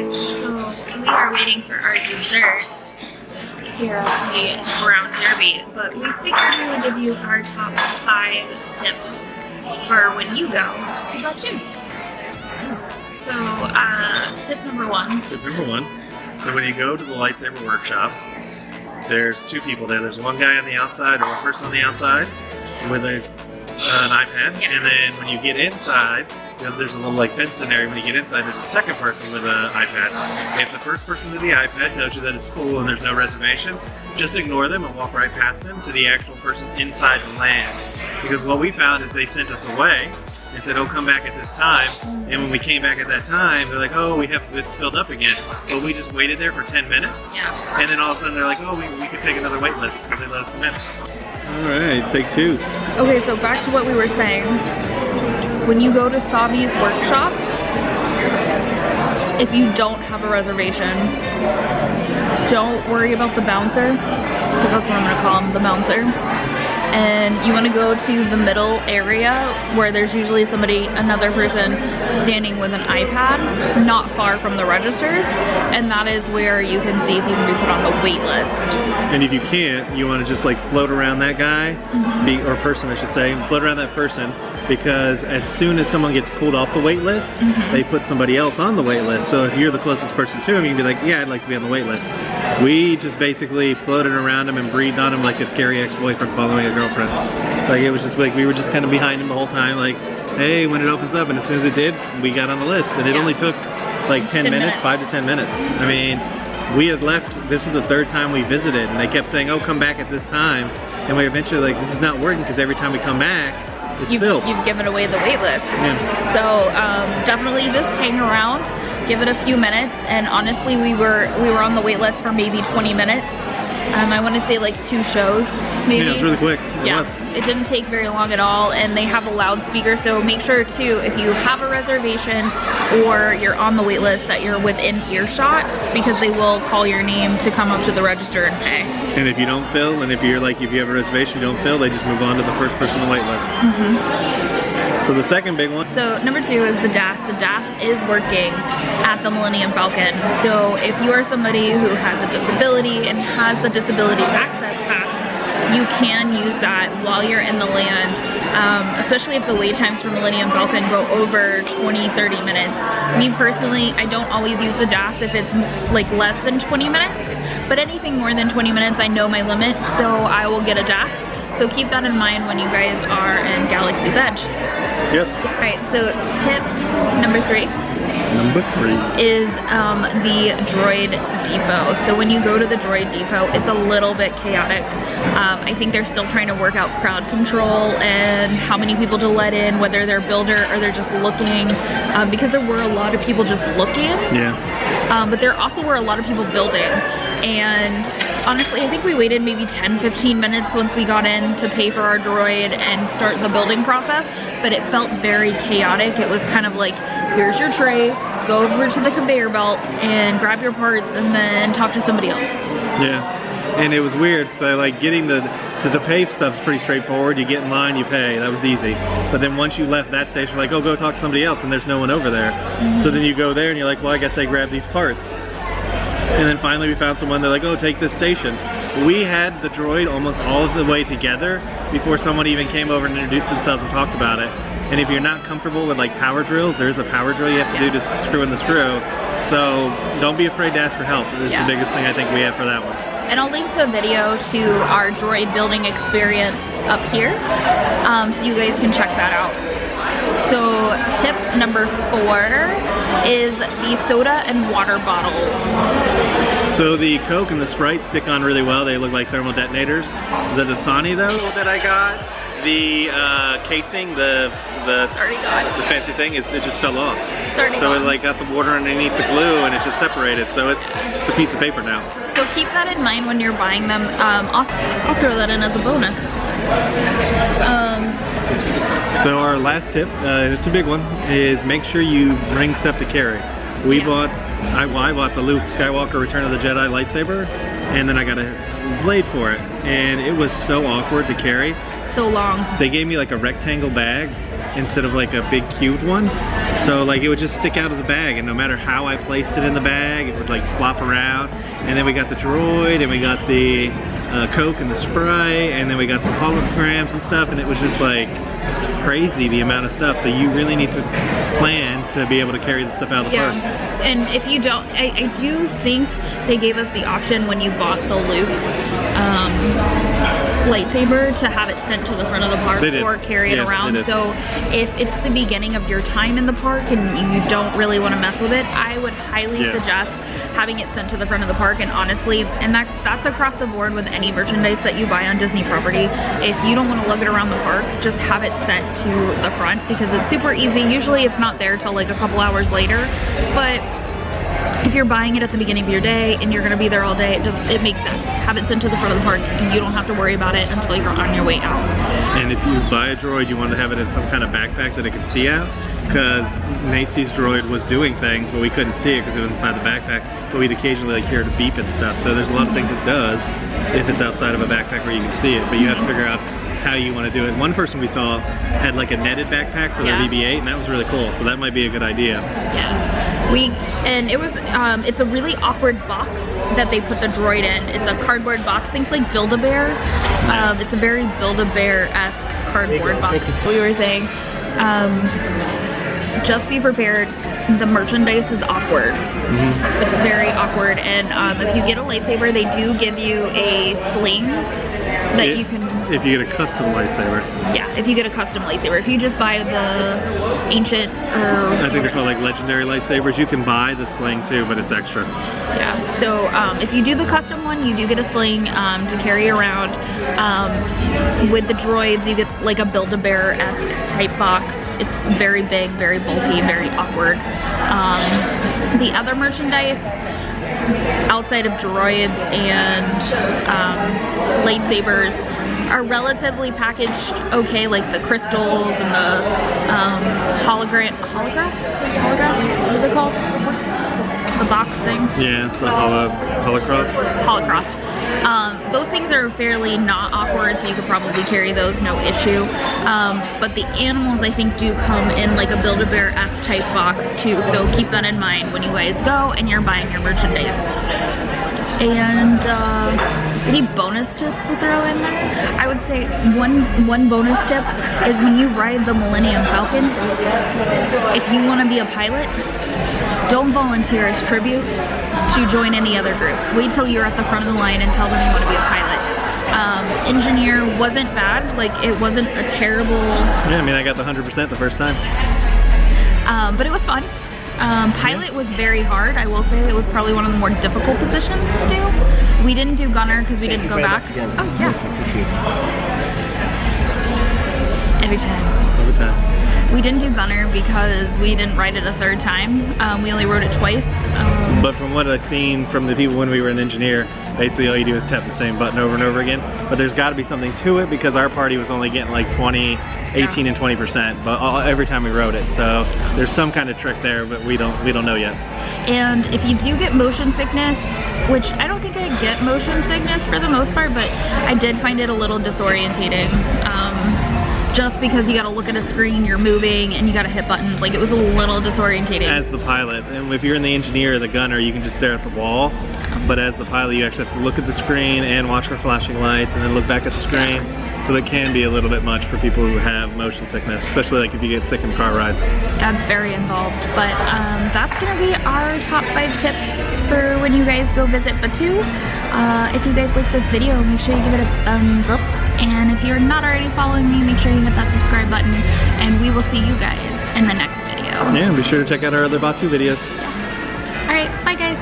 guys, so we are waiting for our dessert here at the Brown Derby, but we figured we would give you our top 5 tips for when you go to Batuu. So, tip number 1. Tip number 1. So when you go to the lightsaber workshop, there's 2 people there. There's one guy on the outside or one person on the outside with an iPad, and then when you get inside, there's a little like fenced-in area. When you get inside, there's a second person with an iPad. If the first person to the iPad tells you that it's cool and there's no reservations, just ignore them and walk right past them to the actual person inside the land. Because what we found is they sent us away and said, oh, come back at this time. And when we came back at that time, they're like, oh, it's filled up again. But we just waited there for 10 minutes. Yeah. And then all of a sudden they're like, oh, we could take another wait list. So they let us come in. All right, take 2. Okay, so back to what we were saying. When you go to Savi's workshop, if you don't have a reservation, don't worry about the bouncer, because that's what I'm gonna call him, the bouncer. And you want to go to the middle area where there's usually another person standing with an iPad, not far from the registers, and that is where you can see if you can be put on the wait list. And if you can't, you want to just like float around that guy, or person I should say, float around that person, because as soon as someone gets pulled off the wait list, they put somebody else on the wait list. So if you're the closest person to him, you can be like, yeah, I'd like to be on the wait list. We just basically floated around him and breathed on him like a scary ex-boyfriend following a girlfriend. Like it was just like, we were just kind of behind him the whole time, like, hey, when it opens up, and as soon as it did, we got on the list. And it only took like 10 minutes, 5 to 10 minutes. I mean, we had left, this was the 3rd time we visited, and they kept saying, oh, come back at this time. And we eventually like, this is not working, because every time we come back, it's filled. You've given away the wait list. Yeah. So definitely just hang around, give it a few minutes, and honestly we were on the wait list for maybe 20 minutes. I want to say like 2 shows, maybe. Yeah, it was really quick. It didn't take very long at all, and they have a loudspeaker, so make sure too, if you have a reservation or you're on the wait list, that you're within earshot, because they will call your name to come up to the register and pay. And if you don't fill, and if you have a reservation, you don't fill, they just move on to the first person on the wait list. So the second big one. So number 2 is the DAS. The DAS is working at the Millennium Falcon. So if you are somebody who has a disability and has the disability access pass, you can use that while you're in the land, especially if the wait times for Millennium Falcon go over 20-30 minutes. Me personally, I don't always use the DAS if it's like less than 20 minutes, but anything more than 20 minutes, I know my limit, so I will get a DAS. So keep that in mind when you guys are in Galaxy's Edge. Yes. Alright, so tip number 3. Number 3 is the droid depot. So when you go to the droid depot, it's a little bit chaotic. I think they're still trying to work out crowd control and how many people to let in, whether they're builder or they're just looking, because there were a lot of people just looking. Yeah. But there also were a lot of people building, and honestly, I think we waited maybe 10-15 minutes once we got in to pay for our droid and start the building process, but it felt very chaotic. It was kind of like, here's your tray, go over to the conveyor belt and grab your parts and then talk to somebody else. Yeah. And it was weird, so like getting to the pay stuff's pretty straightforward. You get in line, you pay, that was easy. But then once you left that station, like, oh, go talk to somebody else, and there's no one over there. So then you go there and you're like, well, I guess I grab these parts. And then finally we found someone, they're like, oh, take this station. We had the droid almost all of the way together before someone even came over and introduced themselves and talked about it. And if you're not comfortable with like power drills, there's a power drill you have to do to screw in the screw. So don't be afraid to ask for help. It's the biggest thing I think we have for that one. And I'll link the video to our droid building experience up here, so you guys can check that out. So tip number 4 is the soda and water bottles. So the Coke and the Sprite stick on really well. They look like thermal detonators. The Dasani though that I got, the casing, the fancy thing, it just fell off. So it like got the water underneath the glue and it just separated. So it's just a piece of paper now. So keep that in mind when you're buying them. I'll throw that in as a bonus. So our last tip, it's a big one, is make sure you bring stuff to carry. I bought the Luke Skywalker Return of the Jedi lightsaber, and then I got a blade for it, and it was so awkward to carry. So long. They gave me like a rectangle bag, instead of like a big cubed one. So like it would just stick out of the bag, and no matter how I placed it in the bag, it would like flop around. And then we got the droid, and we got the Coke and the Sprite, and then we got some holograms and stuff, and it was just like crazy the amount of stuff. So you really need to plan to be able to carry the stuff out of the park. And if you don't, I do think they gave us the option when you bought the Luke lightsaber to have it sent to the front of the park or carry it around. So if it's the beginning of your time in the park and you don't really want to mess with it, I would highly suggest having it sent to the front of the park. And honestly, and that's across the board with any merchandise that you buy on Disney property. If you don't want to lug it around the park, just have it sent to the front, because it's super easy. Usually it's not there till like a couple hours later, but if you're buying it at the beginning of your day and you're going to be there all day, it makes sense. Have it sent to the front of the park, and you don't have to worry about it until you're on your way out. And if you buy a droid, you want to have it in some kind of backpack that it can see out, because Macy's droid was doing things, but we couldn't see it because it was inside the backpack, but we'd occasionally like hear it beep and stuff. So there's a lot of things it does if it's outside of a backpack where you can see it, but you have to figure out how you want to do it. One person we saw had like a netted backpack for their BB-8, and that was really cool, so that might be a good idea. And it was, it's a really awkward box that they put the droid in. It's a cardboard box, think like Build-A-Bear. It's a very Build-A-Bear-esque cardboard box. We were saying, just be prepared. The merchandise is awkward. It's very awkward, and if you get a lightsaber, they do give you a sling that you can... If you get a custom lightsaber. Yeah, if you get a custom lightsaber. If you just buy the ancient or... I think they're called like legendary lightsabers. You can buy the sling too, but it's extra. Yeah, so if you do the custom one, you do get a sling to carry around. With the droids, you get like a Build-A-Bear-esque type box. It's very big, very bulky, very awkward. The other merchandise outside of droids and lightsabers are relatively packaged okay, like the crystals and the holograph? What is it called? The box thing? Yeah, it's a holocroft. Those things are fairly not awkward, so you could probably carry those, no issue. But the animals, I think, do come in like a Build-A-Bear-esque type box too, so keep that in mind when you guys go and you're buying your merchandise. And any bonus tips to throw in there? I would say one bonus tip is when you ride the Millennium Falcon, if you want to be a pilot, don't volunteer as tribute to join any other groups. Wait till you're at the front of the line and tell them you want to be a pilot. Engineer wasn't bad, like it wasn't a terrible... Yeah, I mean I got the 100% the first time. But it was fun. Pilot was very hard, I will say. It was probably one of the more difficult positions to do. We didn't do gunner because we didn't go back. Oh, yeah. Every time. We didn't do gunner because we didn't ride it a third time. We only rode it twice. But from what I've seen from the people when we were an engineer, basically all you do is tap the same button over and over again. But there's got to be something to it, because our party was only getting like 18 and 20%, but every time we rode it. So there's some kind of trick there, but we don't know yet. And if you do get motion sickness, which I don't think I get motion sickness for the most part, but I did find it a little disorientating. Just because you gotta look at a screen, you're moving, and you gotta hit buttons. Like, it was a little disorientating. As the pilot, and if you're in the engineer or the gunner, you can just stare at the wall. But as the pilot, you actually have to look at the screen and watch for flashing lights, and then look back at the screen. So it can be a little bit much for people who have motion sickness, especially like if you get sick in car rides. That's very involved. But that's gonna be our top 5 tips for when you guys go visit Batuu. If you guys like this video, make sure you give it a thumbs up. And if you're not already following me, make sure you hit that subscribe button, and we will see you guys in the next video. Yeah, be sure to check out our other Batuu videos. Alright, bye guys.